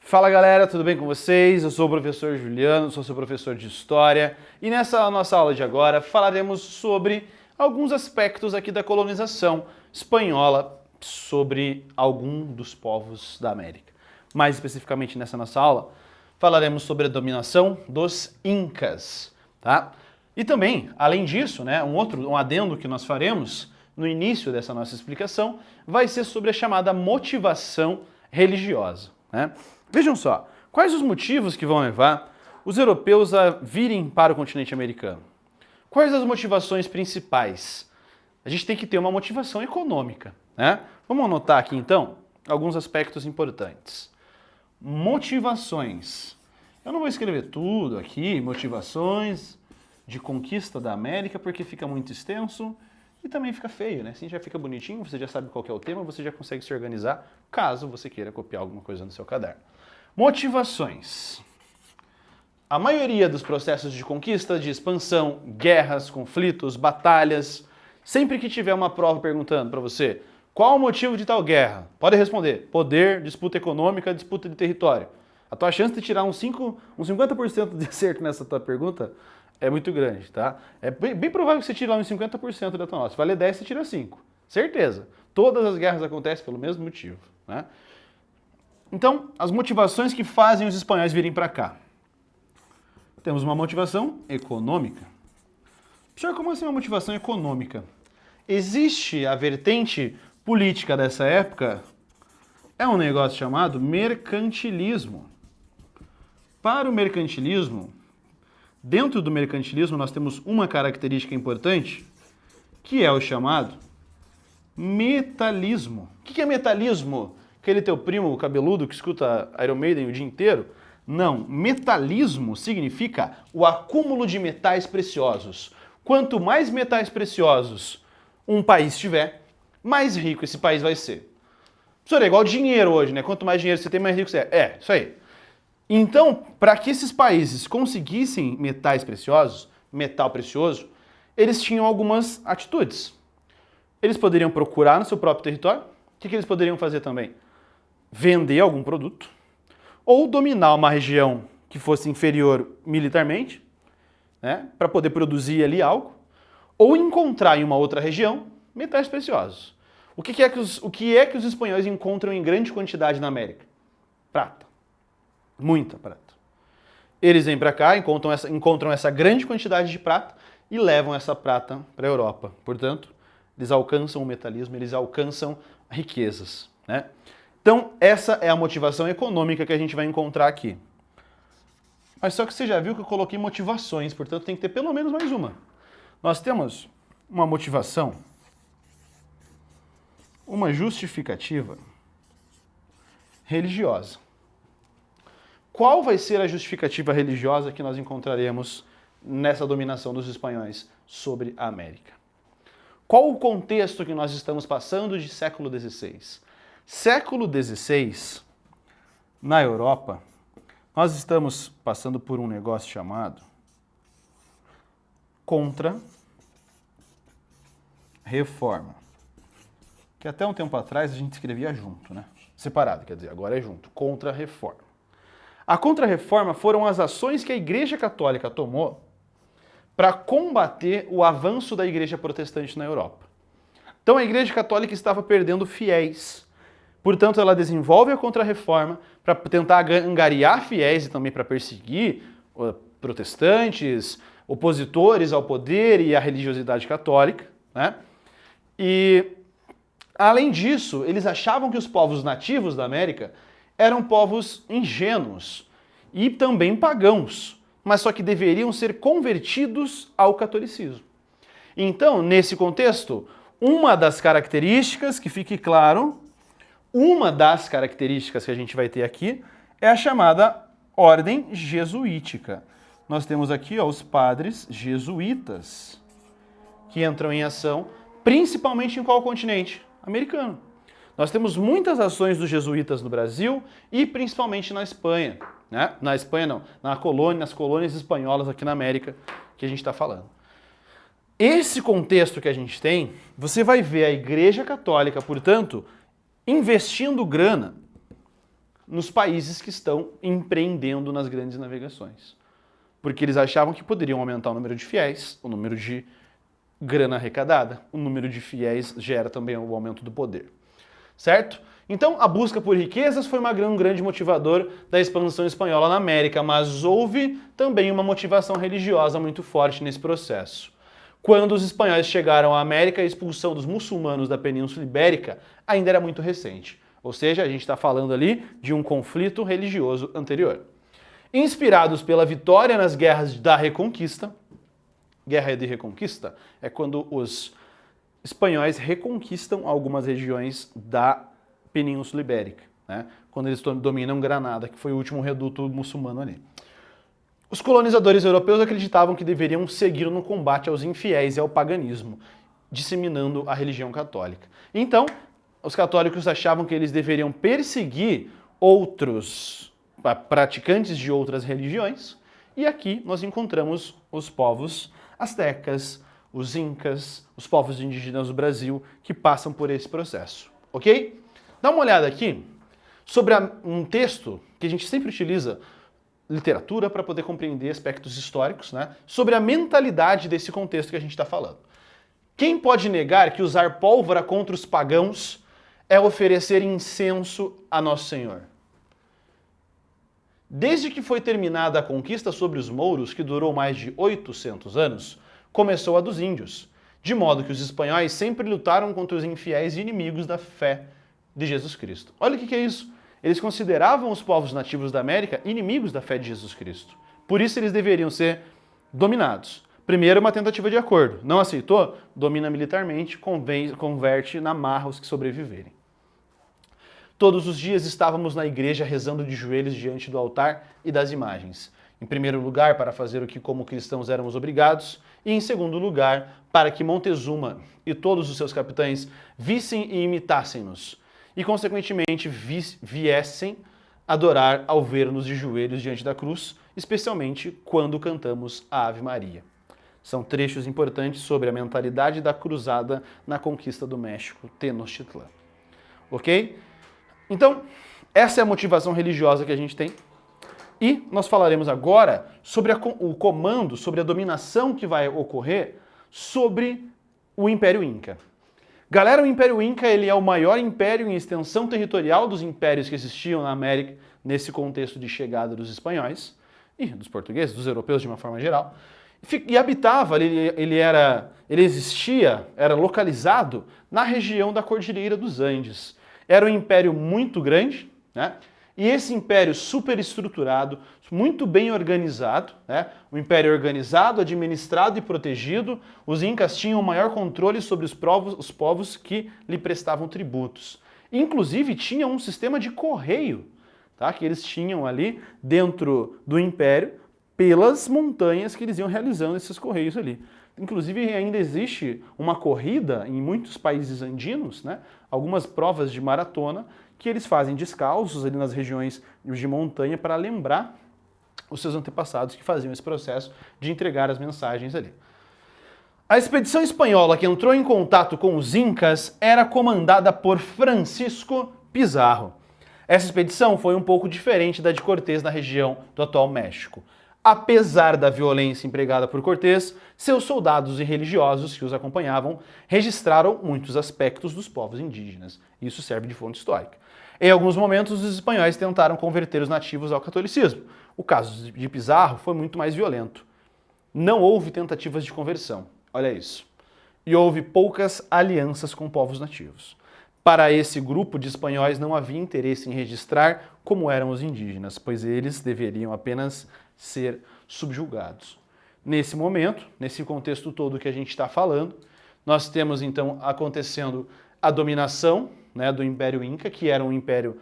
Fala galera, tudo bem com vocês? Eu sou o professor Juliano, sou seu professor de História e nessa nossa aula de agora falaremos sobre alguns aspectos aqui da colonização espanhola sobre algum dos povos da América. Mais especificamente nessa nossa aula, falaremos sobre a dominação dos Incas, tá? E também, além disso, um adendo que nós faremos no início dessa nossa explicação vai ser sobre a chamada motivação religiosa, né? Vejam só, quais os motivos que vão levar os europeus a virem para o continente americano? Quais as motivações principais? A gente tem que ter uma motivação econômica, né? Vamos anotar aqui então alguns aspectos importantes. Motivações. Eu não vou escrever tudo aqui, motivações de conquista da América, porque fica muito extenso e também fica feio, né? Assim já fica bonitinho, você já sabe qual que é o tema, você já consegue se organizar caso você queira copiar alguma coisa no seu caderno. Motivações. A maioria dos processos de conquista, de expansão, guerras, conflitos, batalhas, sempre que tiver uma prova perguntando para você qual o motivo de tal guerra, pode responder: poder, disputa econômica, disputa de território. A tua chance de tirar uns 50% de acerto nessa tua pergunta é muito grande, tá? É bem provável que você tire lá uns 50% da tua nota. Se valer 10, você tira 5. Certeza. Todas as guerras acontecem pelo mesmo motivo, né? Então, as motivações que fazem os espanhóis virem para cá. Temos uma motivação econômica. Senhor, como assim uma motivação econômica? Existe a vertente política dessa época, é um negócio chamado mercantilismo. Para o mercantilismo, dentro do mercantilismo nós temos uma característica importante, que é o chamado metalismo. O que é metalismo? Aquele teu primo cabeludo que escuta Iron Maiden o dia inteiro? Não, metalismo significa o acúmulo de metais preciosos. Quanto mais metais preciosos um país tiver, mais rico esse país vai ser. Professor, é igual dinheiro hoje, né? Quanto mais dinheiro você tem, mais rico você é. É, isso aí. Então, para que esses países conseguissem metais preciosos, metal precioso, eles tinham algumas atitudes. Eles poderiam procurar no seu próprio território. O que eles poderiam fazer também? Vender algum produto, ou dominar uma região que fosse inferior militarmente, né, para poder produzir ali algo, ou encontrar em uma outra região metais preciosos. O que é que os espanhóis encontram em grande quantidade na América? Prata. Muita prata. Eles vêm para cá, encontram essa grande quantidade de prata e levam essa prata para a Europa. Portanto, eles alcançam o metalismo, eles alcançam riquezas, né? Então, essa é a motivação econômica que a gente vai encontrar aqui. Mas só que você já viu que eu coloquei motivações, portanto tem que ter pelo menos mais uma. Nós temos uma motivação, uma justificativa religiosa. Qual vai ser a justificativa religiosa que nós encontraremos nessa dominação dos espanhóis sobre a América? Qual o contexto que nós estamos passando de século XVI? Século XVI, na Europa, nós estamos passando por um negócio chamado Contra-Reforma. Que até um tempo atrás a gente escrevia junto, né? Separado, quer dizer, agora é junto. Contra-Reforma. A Contra-Reforma foram as ações que a Igreja Católica tomou para combater o avanço da Igreja Protestante na Europa. Então a Igreja Católica estava perdendo fiéis. Portanto, ela desenvolve a Contra-Reforma para tentar angariar fiéis e também para perseguir protestantes, opositores ao poder e à religiosidade católica, né? E, além disso, eles achavam que os povos nativos da América eram povos ingênuos e também pagãos, mas só que deveriam ser convertidos ao catolicismo. Então, nesse contexto, uma das características, que fique claro, uma das características que a gente vai ter aqui é a chamada ordem jesuítica. Nós temos aqui os padres jesuítas, que entram em ação principalmente em qual continente? Americano. Nós temos muitas ações dos jesuítas no Brasil e principalmente na Espanha, né? Na Espanha não, nas colônias espanholas aqui na América que a gente está falando. Esse contexto que a gente tem, você vai ver a Igreja Católica, portanto, investindo grana nos países que estão empreendendo nas grandes navegações. Porque eles achavam que poderiam aumentar o número de fiéis, o número de grana arrecadada, o número de fiéis gera também o aumento do poder. Certo? Então, a busca por riquezas foi um grande motivador da expansão espanhola na América, mas houve também uma motivação religiosa muito forte nesse processo. Quando os espanhóis chegaram à América, a expulsão dos muçulmanos da Península Ibérica ainda era muito recente. Ou seja, a gente está falando ali de um conflito religioso anterior. Inspirados pela vitória nas guerras da Reconquista, Guerra de Reconquista é quando os espanhóis reconquistam algumas regiões da Península Ibérica, né? Quando eles dominam Granada, que foi o último reduto muçulmano ali. Os colonizadores europeus acreditavam que deveriam seguir no combate aos infiéis e ao paganismo, disseminando a religião católica. Então, os católicos achavam que eles deveriam perseguir outros praticantes de outras religiões, e aqui nós encontramos os povos astecas, os incas, os povos indígenas do Brasil que passam por esse processo, ok? Dá uma olhada aqui sobre um texto que a gente sempre utiliza literatura para poder compreender aspectos históricos, né? Sobre a mentalidade desse contexto que a gente está falando. Quem pode negar que usar pólvora contra os pagãos é oferecer incenso a Nosso Senhor? Desde que foi terminada a conquista sobre os mouros, que durou mais de 800 anos, começou a dos índios, de modo que os espanhóis sempre lutaram contra os infiéis e inimigos da fé de Jesus Cristo. Olha o que é isso. Eles consideravam os povos nativos da América inimigos da fé de Jesus Cristo. Por isso eles deveriam ser dominados. Primeiro, uma tentativa de acordo. Não aceitou? Domina militarmente, converte na marra os que sobreviverem. Todos os dias estávamos na igreja rezando de joelhos diante do altar e das imagens. Em primeiro lugar, para fazer o que como cristãos éramos obrigados, e em segundo lugar, para que Montezuma e todos os seus capitães vissem e imitassem-nos, e consequentemente viessem adorar ao ver-nos de joelhos diante da cruz, especialmente quando cantamos a Ave Maria. São trechos importantes sobre a mentalidade da cruzada na conquista do México, Tenochtitlan. Ok? Então, essa é a motivação religiosa que a gente tem. E nós falaremos agora sobre o comando, sobre a dominação que vai ocorrer sobre o Império Inca. Galera, o Império Inca ele é o maior império em extensão territorial dos impérios que existiam na América nesse contexto de chegada dos espanhóis e dos portugueses, dos europeus de uma forma geral. E habitava, ele existia, era localizado na região da Cordilheira dos Andes. Era um império muito grande, né? E esse império superestruturado, muito bem organizado, né? Um império organizado, administrado e protegido, os incas tinham o maior controle sobre os povos que lhe prestavam tributos. Inclusive tinha um sistema de correio, tá? Que eles tinham ali dentro do império, pelas montanhas que eles iam realizando esses correios ali. Inclusive ainda existe uma corrida em muitos países andinos, né? Algumas provas de maratona que eles fazem descalços ali nas regiões de montanha para lembrar os seus antepassados que faziam esse processo de entregar as mensagens ali. A expedição espanhola que entrou em contato com os incas era comandada por Francisco Pizarro. Essa expedição foi um pouco diferente da de Cortés na região do atual México. Apesar da violência empregada por Cortés, seus soldados e religiosos que os acompanhavam registraram muitos aspectos dos povos indígenas. Isso serve de fonte histórica. Em alguns momentos, os espanhóis tentaram converter os nativos ao catolicismo. O caso de Pizarro foi muito mais violento. Não houve tentativas de conversão. Olha isso. E houve poucas alianças com povos nativos. Para esse grupo de espanhóis não havia interesse em registrar como eram os indígenas, pois eles deveriam apenas ser subjugados. Nesse momento, nesse contexto todo que a gente está falando, nós temos então acontecendo a dominação, né, do Império Inca, que era um império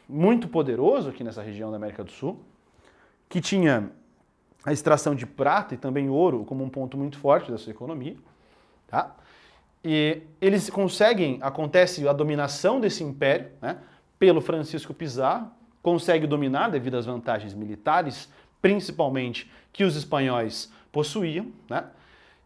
muito poderoso aqui nessa região da América do Sul, que tinha a extração de prata e também ouro como um ponto muito forte da sua economia, tá? E eles acontece a dominação desse império, né, pelo Francisco Pizarro, consegue dominar devido às vantagens militares, principalmente que os espanhóis possuíam, né?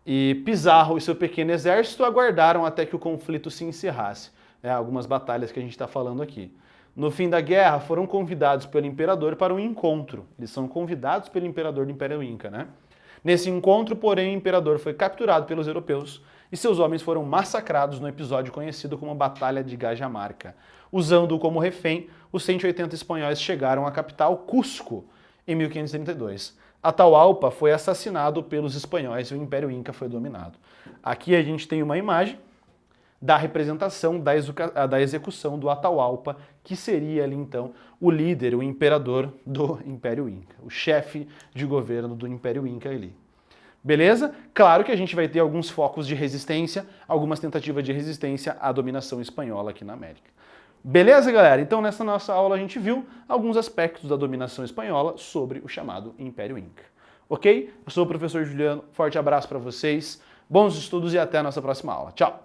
E Pizarro e seu pequeno exército aguardaram até que o conflito se encerrasse. Algumas batalhas que a gente está falando aqui. No fim da guerra, foram convidados pelo imperador para um encontro. Eles são convidados pelo imperador do Império Inca, né? Nesse encontro, porém, o imperador foi capturado pelos europeus e seus homens foram massacrados no episódio conhecido como Batalha de Cajamarca. Usando-o como refém, os 180 espanhóis chegaram à capital, Cusco, em 1532. Atahualpa foi assassinado pelos espanhóis e o Império Inca foi dominado. Aqui a gente tem uma imagem da representação da execução do Atahualpa, que seria ali então o líder, o imperador do Império Inca, o chefe de governo do Império Inca ali. Beleza? Claro que a gente vai ter alguns focos de resistência, algumas tentativas de resistência à dominação espanhola aqui na América. Beleza, galera? Então nessa nossa aula a gente viu alguns aspectos da dominação espanhola sobre o chamado Império Inca. Ok? Eu sou o professor Juliano, forte abraço para vocês, bons estudos e até a nossa próxima aula. Tchau!